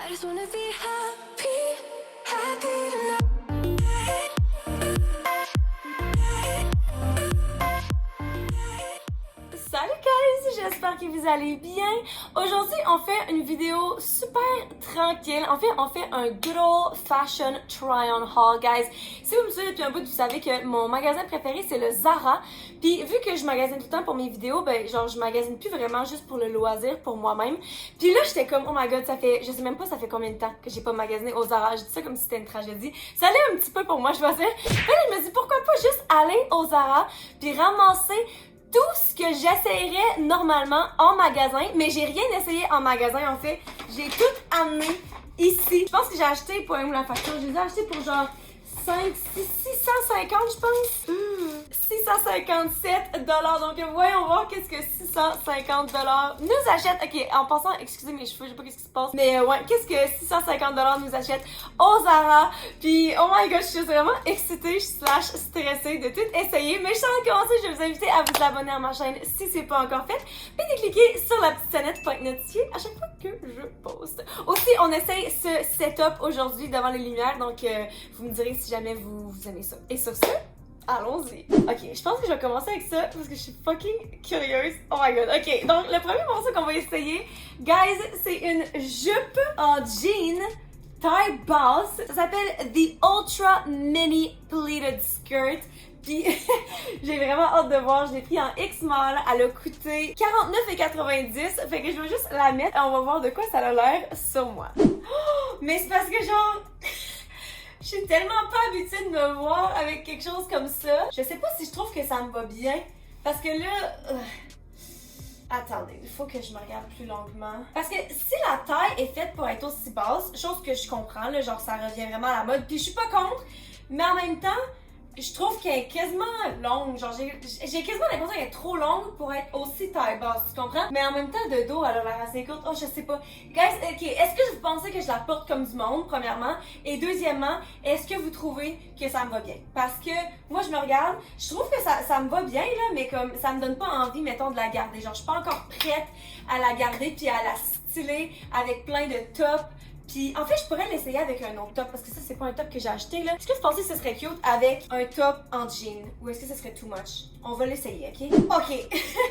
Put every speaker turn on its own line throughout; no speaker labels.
I just wanna be happy, happy tonight.
Salut guys, j'espère que vous allez bien. Aujourd'hui, on fait une vidéo super tranquille. En fait, on fait un good old fashion try-on haul, guys. Si vous me suivez depuis un bout, vous savez que mon magasin préféré, c'est le Zara. Puis vu que je magasine tout le temps pour mes vidéos, ben genre je magasine plus vraiment juste pour le loisir, pour moi-même. Puis là, j'étais comme, oh my god, ça fait, je sais même pas ça fait combien de temps que j'ai pas magasiné au Zara. Je dis ça comme si c'était une tragédie. Ça allait un petit peu pour moi, je pensais. Là, je me dis, pourquoi pas juste aller au Zara puis ramasser tout ce que j'essayerais normalement en magasin, mais j'ai rien essayé en magasin en fait. J'ai tout amené ici. Je pense que j'ai acheté, pour la facture, je les ai achetés pour genre 650 je pense. 657 $. Donc voyons voir qu'est-ce que 650 $ nous achète. Ok, en passant, excusez mes cheveux, je sais pas qu'est-ce qui se passe. Mais ouais, qu'est-ce que 650 $ nous achète au Zara. Puis oh my god, je suis vraiment excitée slash stressée de tout essayer. Mais sans commencer, je vais vous inviter à vous abonner à ma chaîne si c'est pas encore fait. Puis de cliquer sur la petite sonnette pour être notifié à chaque fois que je poste. Aussi, on essaye ce setup aujourd'hui devant les lumières. Donc vous me direz si jamais vous aimez ça. Et sur ce, allons-y. Ok, je pense que je vais commencer avec ça parce que je suis fucking curieuse. Oh my god. Ok, donc le premier morceau qu'on va essayer, guys, c'est une jupe en jean taille basse. Ça s'appelle The Ultra Mini Pleated Skirt. Puis j'ai vraiment hâte de voir, je l'ai pris en X-Mall, elle a coûté 49,90$, fait que je vais juste la mettre et on va voir de quoi ça a l'air sur moi. Oh, mais c'est parce que genre... Je suis tellement pas habituée de me voir avec quelque chose comme ça. Je sais pas si je trouve que ça me va bien. Parce que là... Attendez, il faut que je me regarde plus longuement. Parce que si la taille est faite pour être aussi basse, chose que je comprends, là, genre ça revient vraiment à la mode, puis je suis pas contre, mais en même temps, je trouve qu'elle est quasiment longue. Genre, j'ai quasiment l'impression qu'elle est trop longue pour être aussi taille basse, tu comprends? Mais en même temps, de dos, elle a l'air assez courte. Oh, je sais pas. Guys, ok, est-ce que vous pensez que je la porte comme du monde, premièrement? Et deuxièmement, est-ce que vous trouvez que ça me va bien? Parce que, moi, je me regarde, je trouve que ça me va bien, là, mais comme, ça me donne pas envie, mettons, de la garder. Genre, je suis pas encore prête à la garder puis à la styler avec plein de tops. Puis en fait, je pourrais l'essayer avec un autre top parce que ça, c'est pas un top que j'ai acheté là. Est-ce que vous pensez que ce serait cute avec un top en jean? Ou est-ce que ce serait too much? On va l'essayer, ok? Ok!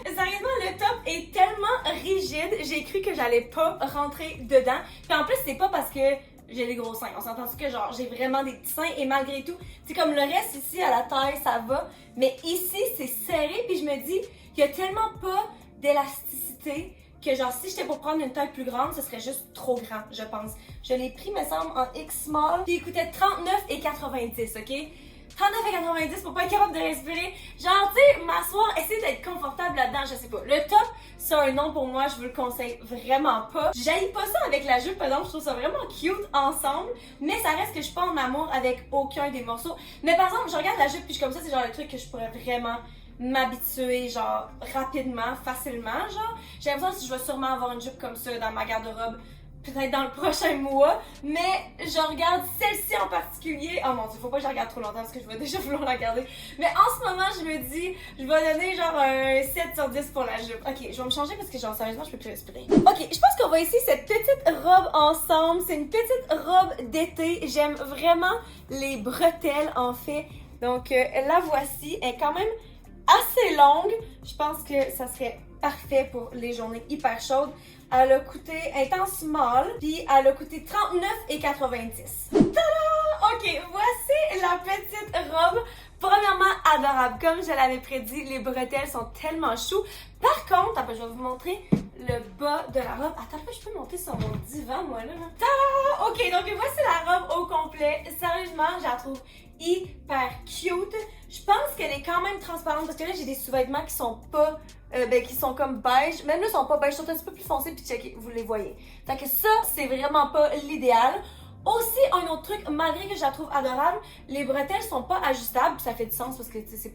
Sérieusement, le top est tellement rigide, j'ai cru que j'allais pas rentrer dedans. Puis en plus, c'est pas parce que j'ai des gros seins. On s'entend que genre, j'ai vraiment des petits seins et malgré tout, c'est comme le reste ici à la taille, ça va. Mais ici, c'est serré puis je me dis, il y a tellement pas d'élasticité que genre si j'étais pour prendre une taille plus grande, ce serait juste trop grand, je pense. Je l'ai pris, me semble, en X-Small, puis il coûtait 39,90$, ok? 39,90$ pour pas être capable de respirer. Genre, tu sais, m'asseoir, essayer d'être confortable là-dedans, je sais pas. Le top, c'est un nom pour moi, je vous le conseille vraiment pas. J'haïs pas ça avec la jupe, par exemple, je trouve ça vraiment cute ensemble, mais ça reste que je suis pas en amour avec aucun des morceaux. Mais par exemple, je regarde la jupe, puis je suis comme ça, c'est genre le truc que je pourrais vraiment m'habituer genre rapidement, facilement genre. J'ai l'impression que je vais sûrement avoir une jupe comme ça dans ma garde-robe peut-être dans le prochain mois, mais je regarde celle-ci en particulier. Oh mon dieu, faut pas que je regarde trop longtemps parce que je vais déjà vouloir la garder. Mais en ce moment, je me dis, je vais donner genre un 7 sur 10 pour la jupe. Ok, je vais me changer parce que genre sérieusement, je peux plus respirer. Ok, je pense qu'on va essayer cette petite robe ensemble. C'est une petite robe d'été. J'aime vraiment les bretelles en fait. Donc la voici. Elle est quand même assez longue. Je pense que ça serait parfait pour les journées hyper chaudes. Elle a coûté, elle est en small, puis elle a coûté 39,90$. Tada! Ok, voici la petite robe. Premièrement, adorable. Comme je l'avais prédit, les bretelles sont tellement chou. Par contre, je vais vous montrer le bas de la robe. Attends, je peux monter sur mon divan, moi, là. Tada! Ok, donc voici la robe au complet. Sérieusement, je la trouve hyper cute. Je pense qu'elle est quand même transparente parce que là, j'ai des sous-vêtements qui sont pas... qui sont comme beige. Même là, ils sont pas beige, ils sont un petit peu plus foncés, puis checkez, vous les voyez. Fait que ça, c'est vraiment pas l'idéal. Aussi, un autre truc, malgré que je la trouve adorable, les bretelles sont pas ajustables, puis ça fait du sens parce que c'est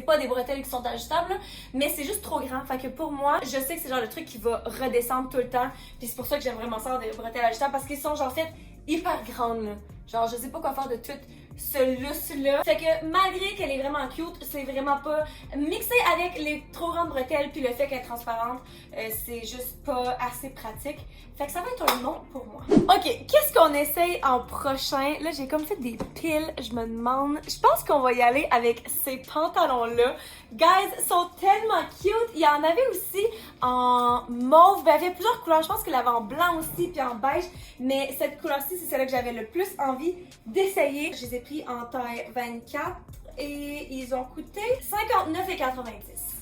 pas des bretelles qui sont ajustables, là, mais c'est juste trop grand. Fait que pour moi, je sais que c'est genre le truc qui va redescendre tout le temps, puis c'est pour ça que j'aime vraiment ça des bretelles ajustables parce qu'ils sont genre faites hyper grandes là. Genre, je sais pas quoi faire de toutes ce lousse-là. Fait que malgré qu'elle est vraiment cute, c'est vraiment pas mixé avec les trop grandes bretelles puis le fait qu'elle est transparente, c'est juste pas assez pratique. Fait que ça va être un non pour moi. Ok, qu'est-ce qu'on essaye en prochain? Là, j'ai comme fait des piles, je me demande. Je pense qu'on va y aller avec ces pantalons-là. Guys, ils sont tellement cute. Il y en avait aussi en mauve. Ben, il y avait plusieurs couleurs. Je pense qu'il y avait en blanc aussi puis en beige. Mais cette couleur-ci, c'est celle que j'avais le plus envie d'essayer. Je les ai pris en taille 24 et ils ont coûté 59,90.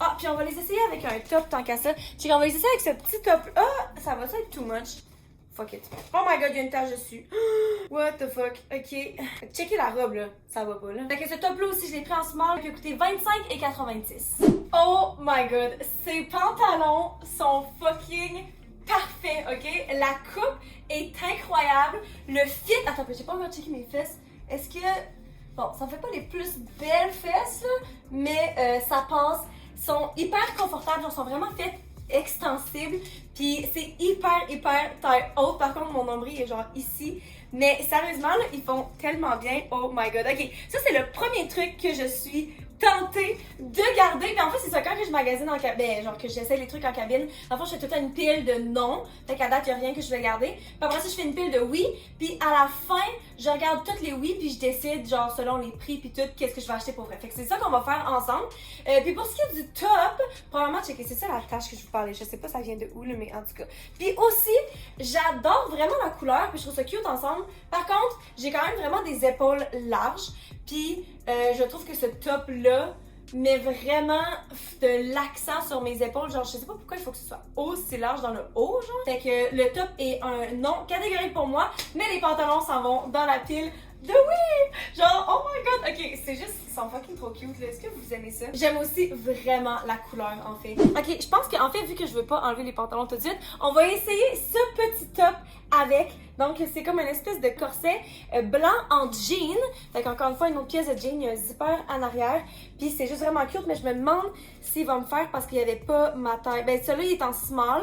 Ah, puis on va les essayer avec un top tant qu'à ça. Puis on va les essayer avec ce petit top. Ah, ça va être too much. Fuck it. Oh my god, il y a une tache dessus. What the fuck. Ok. Checkez la robe là. Ça va pas là. Fait que ce top là aussi, je l'ai pris en small qui a coûté 25,90. Oh my god. Ces pantalons sont fucking parfaits, ok? La coupe est incroyable. Le fit. Attends, j'ai pas encore checké mes fesses. Est-ce que. Bon, ça fait pas les plus belles fesses là, mais ça passe. Sont hyper confortables. Ils sont vraiment faites extensible, puis c'est hyper taille haute. Par contre, mon nombril est genre ici, mais sérieusement là, ils font tellement bien. Oh my god. Ok, ça c'est le premier truc que je suis tentée de garder. Puis en fait, c'est ça, quand que je magasine en cabine, genre que j'essaie les trucs en cabine, en fait, je fais tout le temps une pile de non. Fait qu'à date, il n'y a rien que je vais garder. Puis après ça, je fais une pile de oui. Puis à la fin, je regarde toutes les oui, puis je décide, genre, selon les prix, puis tout, qu'est-ce que je vais acheter pour vrai. Fait que c'est ça qu'on va faire ensemble. Puis pour ce qui est du top, probablement, checker, c'est ça la tâche que je vous parlais. Je sais pas ça vient de où, là, mais en tout cas. Puis aussi, j'adore vraiment la couleur, puis je trouve ça cute ensemble. Par contre, j'ai quand même vraiment des épaules larges. Puis je trouve que ce top-là met vraiment de l'accent sur mes épaules. Genre, je sais pas pourquoi il faut que ce soit aussi large dans le haut, genre. Fait que le top est un non catégorique pour moi, mais les pantalons s'en vont dans la pile de oui! Genre, oh my god! Ok, c'est juste, ils sont fucking trop cute, là. Est-ce que vous aimez ça? J'aime aussi vraiment la couleur, en fait. Ok, je pense qu'en fait, vu que je veux pas enlever les pantalons tout de suite, on va essayer ce petit top avec. Donc, c'est comme une espèce de corset blanc en jean. Fait qu'encore une fois, une autre pièce de jean, il y a un zipper en arrière. Puis c'est juste vraiment cute, mais je me demande s'il va me faire parce qu'il y avait pas ma taille. Ben, celui-là, il est en small.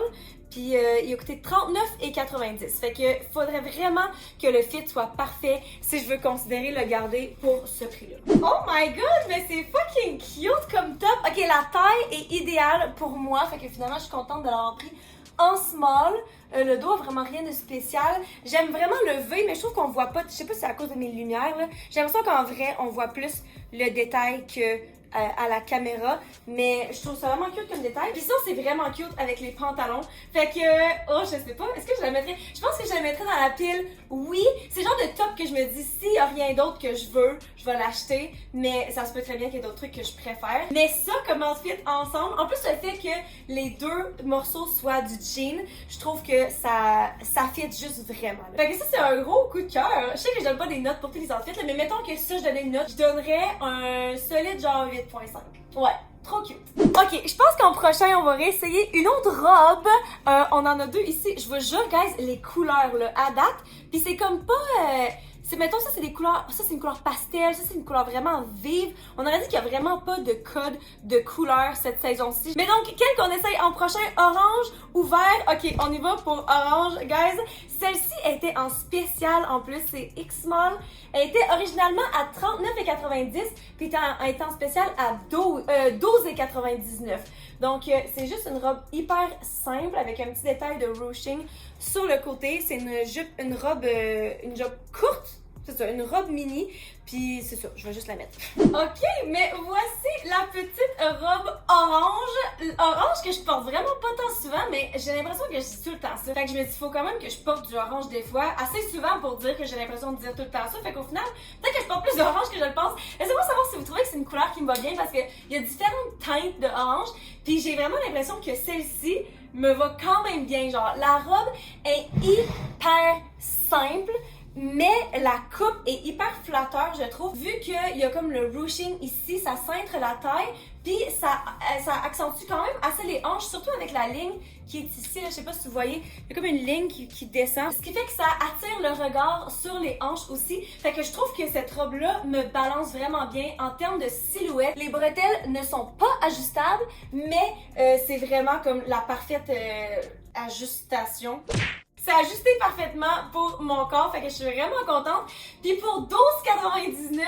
Puis il a coûté 39,90. Fait que faudrait vraiment que le fit soit parfait si je veux considérer le garder pour ce prix-là. Oh my god, mais c'est fucking cute comme top. Ok, la taille est idéale pour moi. Fait que finalement, je suis contente de l'avoir pris en small. Le dos a vraiment rien de spécial. J'aime vraiment le V, mais je trouve qu'on voit pas. Je sais pas si c'est à cause de mes lumières, là. J'ai l'impression qu'en vrai, on voit plus le détail que à la caméra, mais je trouve ça vraiment cute comme détail. Puis ça, c'est vraiment cute avec les pantalons. Fait que, oh, je sais pas, est-ce que je la mettrais? Je pense que je la mettrais dans la pile. Oui, c'est le genre de top que je me dis, s'il y a rien d'autre que je veux, je vais l'acheter, mais ça se peut très bien qu'il y ait d'autres trucs que je préfère. Mais ça, comme outfit ensemble, en plus le fait que les deux morceaux soient du jean, je trouve que ça fit juste vraiment. Là. Fait que ça, c'est un gros coup de cœur. Je sais que je donne pas des notes pour tous les outfits, là, mais mettons que si je donnais une note, je donnerais un solide genre 8,5. Ouais. Trop cute. Ok, je pense qu'en prochain, on va réessayer une autre robe. On en a deux ici. Je vous jure, guys, les couleurs, là, à date. Puis c'est comme pas... mettons, ça, c'est des couleurs... Ça, c'est une couleur pastel. Ça, c'est une couleur vraiment vive. On aurait dit qu'il n'y a vraiment pas de code de couleur cette saison-ci. Mais donc, quel qu'on essaye en prochain? Orange ou vert? Ok, on y va pour orange, guys. Celle-ci était en spécial, en plus. C'est X-Small. Elle était originalement à 39,90 puis elle était en spécial à 12,99. Donc, c'est juste une robe hyper simple avec un petit détail de ruching sur le côté. C'est une robe courte. C'est ça, une robe mini, puis c'est ça, je vais juste la mettre. Ok, mais voici la petite robe orange que je porte vraiment pas tant souvent, mais j'ai l'impression que je dis tout le temps ça. Fait que je me dis, faut quand même que je porte du orange des fois, assez souvent pour dire que j'ai l'impression de dire tout le temps ça. Fait qu'au final, peut-être que je porte plus d'orange que je le pense. Laissez-moi savoir si vous trouvez que c'est une couleur qui me va bien, parce qu'il y a différentes teintes de orange, puis j'ai vraiment l'impression que celle-ci me va quand même bien. Genre, la robe est hyper simple, mais la coupe est hyper flatteur, je trouve. Vu qu'il y a comme le ruching ici, ça cintre la taille, puis ça accentue quand même assez les hanches, surtout avec la ligne qui est ici, là, je sais pas si vous voyez, il y a comme une ligne qui descend. Ce qui fait que ça attire le regard sur les hanches aussi. Fait que je trouve que cette robe-là me balance vraiment bien en termes de silhouette. Les bretelles ne sont pas ajustables, mais c'est vraiment comme la parfaite ajustation. c'est ajusté parfaitement pour mon corps, fait que je suis vraiment contente. Puis pour 12,99,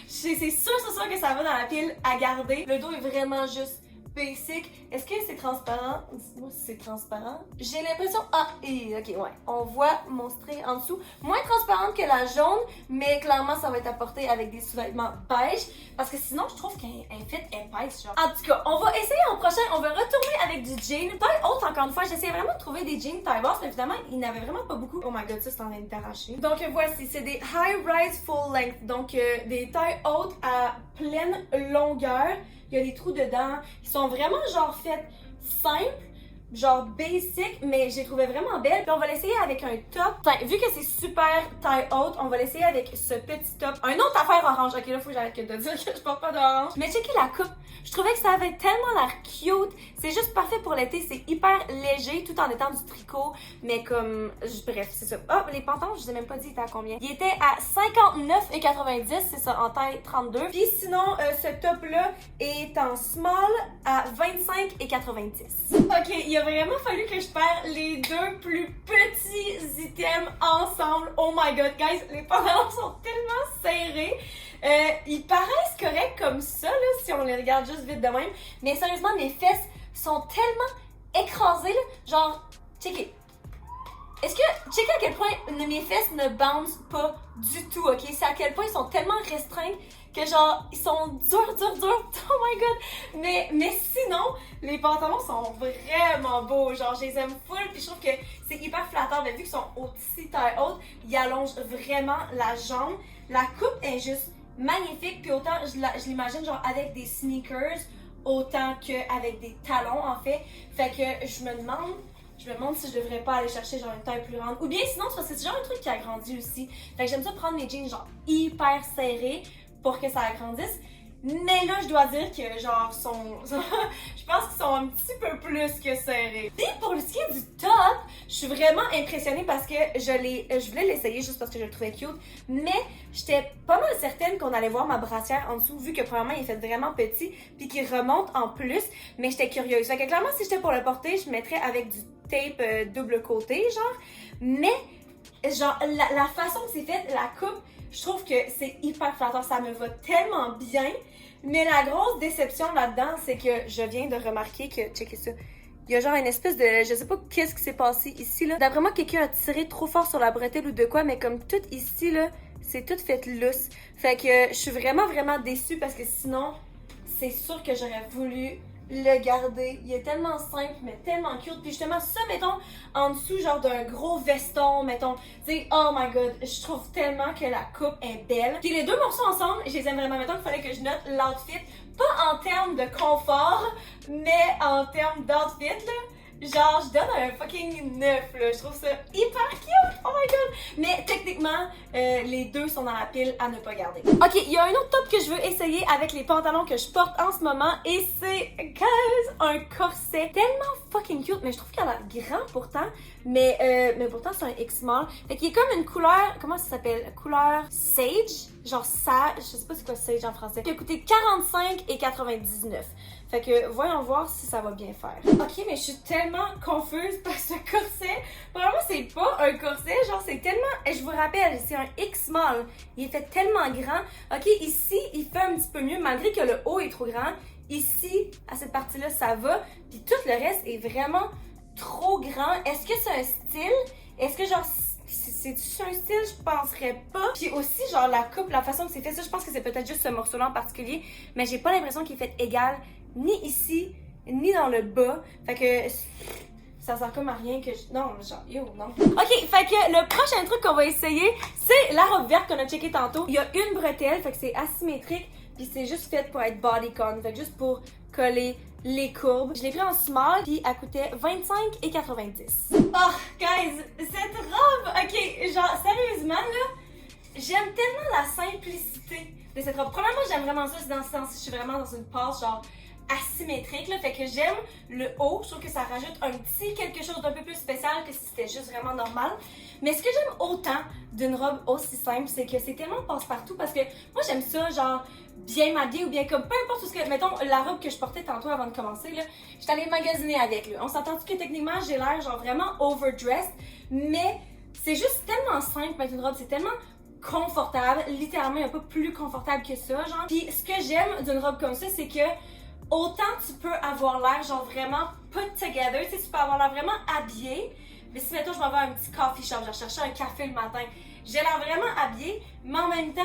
c'est sûr que ça va dans la pile à garder. Le dos est vraiment juste basic. Est-ce que c'est transparent? Dis-moi si c'est transparent. J'ai l'impression... Ah, ok, ouais. On voit mon string en dessous. Moins transparente que la jaune, mais clairement, ça va être apporté avec des sous-vêtements beige. Parce que sinon, je trouve qu'elle fait épaisse, genre. En tout cas, on va essayer en prochain. On va retourner avec du jean. Taille haute, encore une fois. J'essayais vraiment de trouver des jeans taille basse, mais évidemment, il n'y en avait vraiment pas beaucoup. Oh my god, ça, c'est en train d'arracher. Donc, voici. C'est des high-rise full length. Donc, des tailles hautes à pleine longueur. Il y a des trous dedans. Ils sont vraiment genre faits simples, genre basic, mais je les trouvais vraiment belles. Puis on va l'essayer avec un top. Enfin, vu que c'est super taille haute, on va l'essayer avec ce petit top. Un autre affaire orange. Ok, là, faut que j'arrête de dire que je porte pas d'orange. Mais checkez la coupe. Je trouvais que ça avait tellement l'air cute. C'est juste parfait pour l'été. C'est hyper léger tout en étant du tricot. Mais comme... Bref, c'est ça. Oh, les pantalons, je vous ai même pas dit, il était à combien. Il était à 59,90. C'est ça, en taille 32. Puis sinon, ce top-là est en small à 25,90. Ok, il a vraiment fallu que je perde les deux plus petits items ensemble. Oh my god, guys, les pantalons sont tellement serrés. Ils paraissent corrects comme ça, là, si on les regarde juste vite de même. Mais sérieusement, mes fesses sont tellement écrasées, là. Genre, checkez. Checkez à quel point mes fesses ne bouncent pas du tout, ok? C'est à quel point ils sont tellement restreints que genre, ils sont durs. Oh my god! Mais sinon, les pantalons sont vraiment beaux. Genre, je les aime full, puis je trouve que c'est hyper flatteur. Mais vu qu'ils sont aussi taille haute, ils allongent vraiment la jambe. La coupe est juste magnifique, puis autant je l'imagine genre avec des sneakers, autant qu'avec des talons en fait. Fait que je me demande si je devrais pas aller chercher genre une taille plus grande. Ou bien sinon, c'est parce que c'est genre un truc qui agrandit aussi. Fait que j'aime ça prendre mes jeans genre hyper serrés pour que ça agrandisse. Mais là, je dois dire que genre je pense qu'ils sont un petit peu plus que serrés. Puis pour ce qui est du top, je suis vraiment impressionnée parce que je voulais l'essayer juste parce que je le trouvais cute. Mais j'étais pas mal certaine qu'on allait voir ma brassière en dessous vu que premièrement il est fait vraiment petit puis qu'il remonte en plus. Mais j'étais curieuse. Fait que clairement si j'étais pour le porter, je mettrais avec du tape double côté genre. Mais genre la façon que c'est fait, la coupe, je trouve que c'est hyper flatteur, ça me va tellement bien. Mais la grosse déception là-dedans, c'est que je viens de remarquer que, checkez ça, il y a genre une espèce de, je sais pas qu'est-ce qui s'est passé ici là. D'après moi, quelqu'un a tiré trop fort sur la bretelle ou de quoi, mais comme tout ici là, c'est tout fait lousse. Fait que je suis vraiment déçue parce que sinon, c'est sûr que j'aurais voulu le garder. Il est tellement simple, mais tellement cute. Puis justement, ça, mettons, en dessous, genre d'un gros veston, mettons, tu sais, oh my god, je trouve tellement que la coupe est belle. Puis les deux morceaux ensemble, je les aime vraiment. Mettons qu'il fallait que je note l'outfit, pas en termes de confort, mais en termes d'outfit, là. Genre, je donne un fucking 9, là. Je trouve ça hyper cute. Oh my god. Mais techniquement, les deux sont dans la pile à ne pas garder. Ok, il y a un autre top que je veux essayer avec les pantalons que je porte en ce moment. Et c'est, guys, un corset tellement fucking cute. Mais je trouve qu'il a l'air grand pourtant. Mais pourtant, c'est un X-small. Fait qu'il est comme une couleur, comment ça s'appelle? Couleur sage. Genre sage, je sais pas c'est quoi sage en français. Qui a coûté 45,99. Fait que voyons voir si ça va bien faire. Ok, mais je suis tellement confuse par ce corset. Vraiment, c'est pas un corset, genre c'est tellement... Je vous rappelle, c'est un X-small. Il est fait tellement grand. Ok, ici, il fait un petit peu mieux, malgré que le haut est trop grand. Ici, à cette partie-là, ça va. Puis tout le reste est vraiment trop grand. Est-ce que c'est un style? Est-ce que genre... C'est-tu un style? Je penserais pas. Puis aussi, genre, la coupe, la façon que c'est fait, ça, je pense que c'est peut-être juste ce morceau-là en particulier. Mais j'ai pas l'impression qu'il est fait égal, ni ici, ni dans le bas. Fait que ça sert comme à rien que je... Non, genre, non. Ok, fait que le prochain truc qu'on va essayer, c'est la robe verte qu'on a checké tantôt. Il y a une bretelle, fait que c'est asymétrique. Puis c'est juste fait pour être bodycon. Fait que juste pour coller les courbes. Je l'ai pris en small, puis elle coûtait 25,90. Oh, guys, cette robe, ok, genre, sérieusement, là, j'aime tellement la simplicité de cette robe. Premièrement, j'aime vraiment ça, c'est dans ce sens-ci, je suis vraiment dans une passe, genre, asymétrique, là, fait que j'aime le haut, je trouve que ça rajoute un petit quelque chose d'un peu plus spécial que si c'était juste vraiment normal. Mais ce que j'aime autant d'une robe aussi simple, c'est que c'est tellement passe-partout parce que moi j'aime ça, genre bien m'habiller ou bien comme peu importe ce que. Mettons, la robe que je portais tantôt avant de commencer, là, j'étais allée magasiner avec, là. On s'entend que techniquement j'ai l'air genre vraiment overdressed, mais c'est juste tellement simple mettre une robe, c'est tellement confortable, littéralement il n'y a pas plus confortable que ça, genre. Puis ce que j'aime d'une robe comme ça, c'est que autant tu peux avoir l'air genre vraiment put together, tu sais, tu peux avoir l'air vraiment habillé, mais si mettons je vais avoir un petit coffee shop, genre chercher un café le matin, j'ai l'air vraiment habillée, mais en même temps,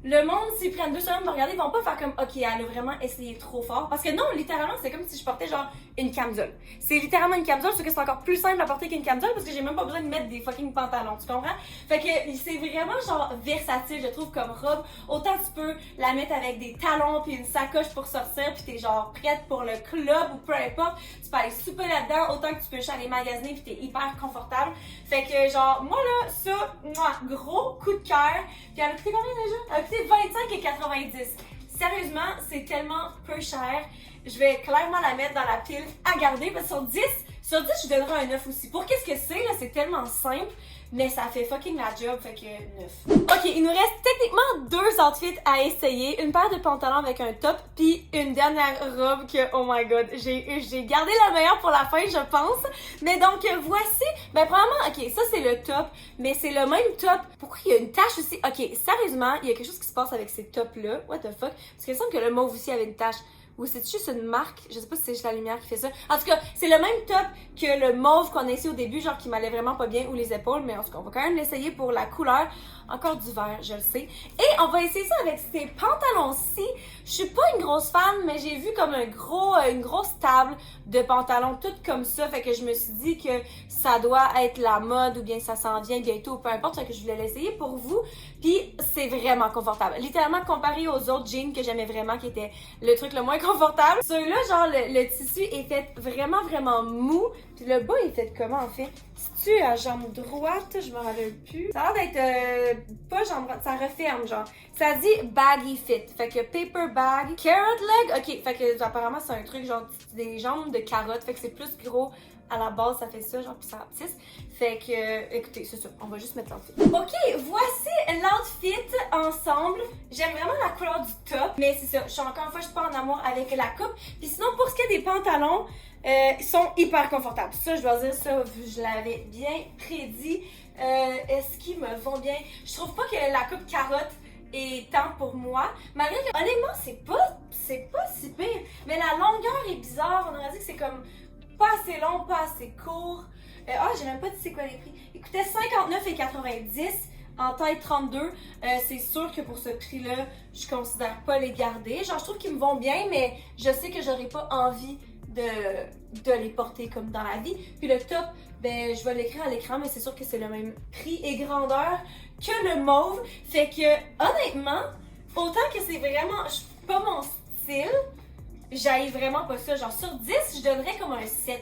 le monde, s'ils prennent 2 secondes de me regarder, ils vont pas faire comme OK, elle a vraiment essayé trop fort. Parce que non, littéralement, c'est comme si je portais genre une camisole. C'est littéralement une camisole, sauf que c'est encore plus simple à porter qu'une camisole parce que j'ai même pas besoin de mettre des fucking pantalons, tu comprends? Fait que c'est vraiment genre versatile, je trouve, comme robe. Autant tu peux la mettre avec des talons puis une sacoche pour sortir puis t'es genre prête pour le club ou peu importe. Tu peux aller souper là-dedans, autant que tu peux juste aller magasiner puis t'es hyper confortable. Fait que genre, moi là, ça, gros coup de cœur. Puis elle a coûté combien déjà? Elle a coûté 25,90. Sérieusement, c'est tellement peu cher. Je vais clairement la mettre dans la pile à garder parce que sur 10, je donnerai un 9 aussi. Pour qu'est-ce que c'est là, c'est tellement simple, mais ça fait fucking la job, fait que 9. Ok, il nous reste techniquement 2 outfits à essayer. Une paire de pantalons avec un top, puis une dernière robe que, oh my god, j'ai gardé la meilleure pour la fin, je pense. Mais donc, voici, ben probablement, ok, ça c'est le top, mais c'est le même top. Pourquoi il y a une tache aussi? Ok, sérieusement, il y a quelque chose qui se passe avec ces tops-là. What the fuck? Parce qu'il me semble que le mauve aussi avait une tache. Ou c'est juste une marque, je sais pas si c'est juste la lumière qui fait ça. En tout cas, c'est le même top que le mauve qu'on a essayé au début, genre qui m'allait vraiment pas bien, ou les épaules, mais en tout cas, on va quand même l'essayer pour la couleur. Encore du vert, je le sais. Et on va essayer ça avec ces pantalons-ci. Je suis pas une grosse fan, mais j'ai vu comme une grosse table de pantalons, toutes comme ça. Fait que je me suis dit que ça doit être la mode ou bien ça s'en vient bientôt, peu importe. Fait que je voulais l'essayer pour vous. Puis c'est vraiment confortable. Littéralement comparé aux autres jeans que j'aimais vraiment, qui étaient le truc le moins confortable. Celui-là, genre le tissu est fait vraiment, vraiment mou. Puis le bas est fait comment en fait? C'est-tu à jambe droite? Je me rappelle plus. Ça a l'air d'être pas jambe droite, ça referme genre. Ça dit baggy fit. Fait que paper bag, carrot leg. Ok, fait que apparemment c'est un truc genre des jambes de carotte. Fait que c'est plus gros. À la base, ça fait ça, genre, pis ça rapetisse. Fait que, écoutez, c'est ça. On va juste mettre l'outfit. Ok, voici l'outfit ensemble. J'aime vraiment la couleur du top. Mais c'est ça, encore une fois, je suis pas en amour avec la coupe. Puis sinon, pour ce qui est des pantalons, ils sont hyper confortables. Ça, je dois dire ça, je l'avais bien prédit. Est-ce qu'ils me vont bien? Je trouve pas que la coupe carotte est tant pour moi. Malgré que, honnêtement, c'est pas si pire. Mais la longueur est bizarre. On aurait dit que c'est comme pas assez long, pas assez court. J'ai même pas dit c'est quoi les prix. Il coûtait 59,90 en taille 32. C'est sûr que pour ce prix-là, je considère pas les garder. Genre, je trouve qu'ils me vont bien, mais je sais que j'aurais pas envie de les porter comme dans la vie. Puis le top, ben, je vais l'écrire à l'écran, mais c'est sûr que c'est le même prix et grandeur que le mauve. Fait que, honnêtement, autant que c'est vraiment pas mon style, j'haïs vraiment pas ça. Genre, sur 10, je donnerais comme un 7.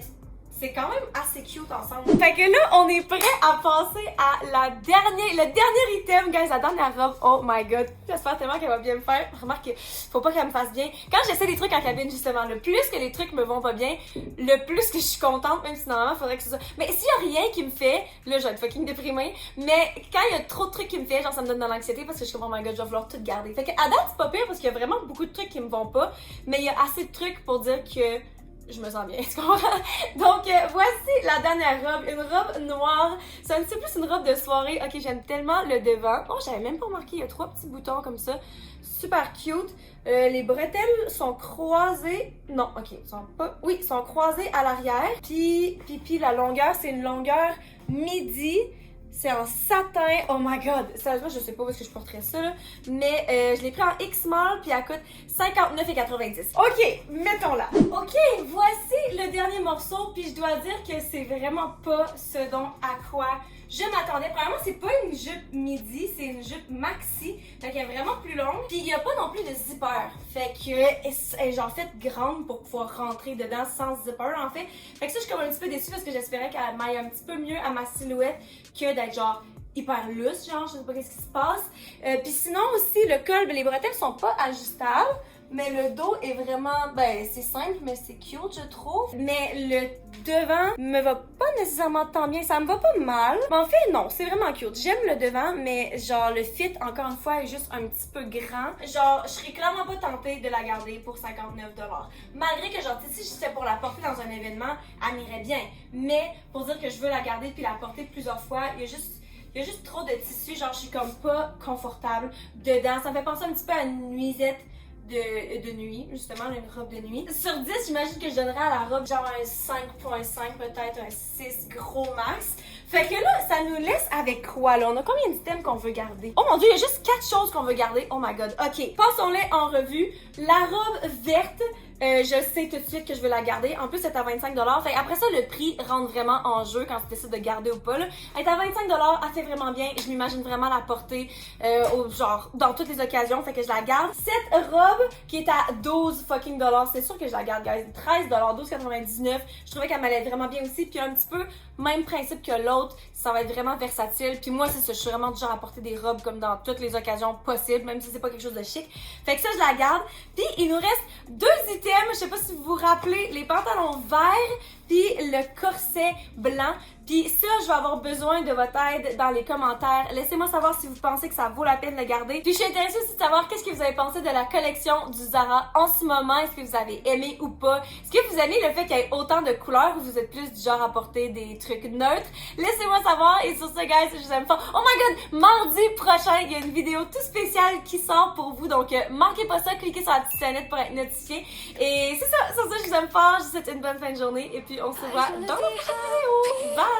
C'est quand même assez cute ensemble. Fait que là, on est prêt à passer à le dernier item, guys, la dernière robe. Oh my god. J'espère tellement qu'elle va bien me faire. Remarque, faut pas qu'elle me fasse bien. Quand j'essaie des trucs en cabine, justement, le plus que les trucs me vont pas bien, le plus que je suis contente, même si normalement, faudrait que ce soit. Mais s'il y a rien qui me fait, là, je vais être fucking déprimée. Mais quand il y a trop de trucs qui me fait, genre, ça me donne de l'anxiété parce que je suis comme, oh my god, je vais vouloir tout garder. Fait que à date, c'est pas pire parce qu'il y a vraiment beaucoup de trucs qui me vont pas. Mais il y a assez de trucs pour dire que je me sens bien, tu comprends? Donc, voici la dernière robe, une robe noire. C'est un petit peu plus une robe de soirée. Ok, j'aime tellement le devant. Oh, j'avais même pas remarqué, il y a 3 petits boutons comme ça. Super cute. Les bretelles sont croisées. Non, ok, sont pas. Oui, sont croisées à l'arrière. Puis la longueur, c'est une longueur midi. C'est en satin. Oh my god. Sérieusement, je sais pas où est-ce que je porterais ça, là. Mais je l'ai pris en X-Mall, puis elle coûte 59,90. Ok, mettons-la. Ok, voici le dernier morceau, puis je dois dire que c'est vraiment pas ce dont à quoi je m'attendais. Premièrement, c'est pas une jupe midi, c'est une jupe maxi. Fait qu'elle est vraiment plus longue. Puis il y a pas non plus de zipper. Fait que elle est genre faite grande pour pouvoir rentrer dedans sans zipper en fait. Fait que ça, je suis comme un petit peu déçue parce que j'espérais qu'elle m'aille un petit peu mieux à ma silhouette que d'être genre hyper lousse, genre je sais pas qu'est-ce qui se passe. Puis sinon aussi, le col, les bretelles sont pas ajustables. mais le dos est vraiment, ben c'est simple mais c'est cute je trouve. Mais le devant me va pas nécessairement tant bien, ça me va pas mal. Mais en fait non, c'est vraiment cute. J'aime le devant mais genre le fit encore une fois est juste un petit peu grand. Genre je serais clairement pas tentée de la garder pour 59$. Malgré que genre si j'étais pour la porter dans un événement, elle m'irait bien. Mais pour dire que je veux la garder puis la porter plusieurs fois, il y a juste trop de tissu, genre je suis comme pas confortable dedans. Ça me fait penser un petit peu à une nuisette de nuit, justement, une robe de nuit. Sur 10, j'imagine que je donnerais à la robe genre un 5.5, peut-être un 6 gros max. Fait que là, ça nous laisse avec quoi là? On a combien d'items qu'on veut garder? Oh mon dieu, il y a juste 4 choses qu'on veut garder. Oh my god. Ok, passons-les en revue. La robe verte, je sais tout de suite que je vais la garder. En plus, c'est à 25$. Fait après ça, le prix rentre vraiment en jeu quand tu décides de garder ou pas. Là. Elle est à 25$, elle fait vraiment bien. Je m'imagine vraiment la porter genre dans toutes les occasions. Fait que je la garde. Cette robe qui est à 12 fucking dollars, c'est sûr que je la garde, guys. 13$, 12,99$. Je trouvais qu'elle m'allait vraiment bien aussi. Puis un petit peu même principe que l'autre, ça va être vraiment versatile. Puis moi, c'est ça, je suis vraiment du genre à porter des robes comme dans toutes les occasions possibles, même si c'est pas quelque chose de chic. Fait que ça, je la garde. Puis il nous reste 2 items. Je sais pas si vous vous rappelez, les pantalons verts puis le corset blanc. Puis ça, je vais avoir besoin de votre aide dans les commentaires. Laissez-moi savoir si vous pensez que ça vaut la peine de le garder. Puis je suis intéressée aussi de savoir qu'est-ce que vous avez pensé de la collection du Zara en ce moment. Est-ce que vous avez aimé ou pas? Est-ce que vous aimez le fait qu'il y ait autant de couleurs ou vous êtes plus du genre à porter des trucs neutres? Laissez-moi savoir. Et sur ce, guys, je vous aime fort. Oh my god! Mardi prochain, il y a une vidéo tout spéciale qui sort pour vous. Donc, manquez pas ça. Cliquez sur la petite sonnette pour être notifié. Et c'est ça. Sur ça, je vous aime fort. Je vous souhaite une bonne fin de journée. Et puis, on se voit dans la prochaine vidéo. Bye!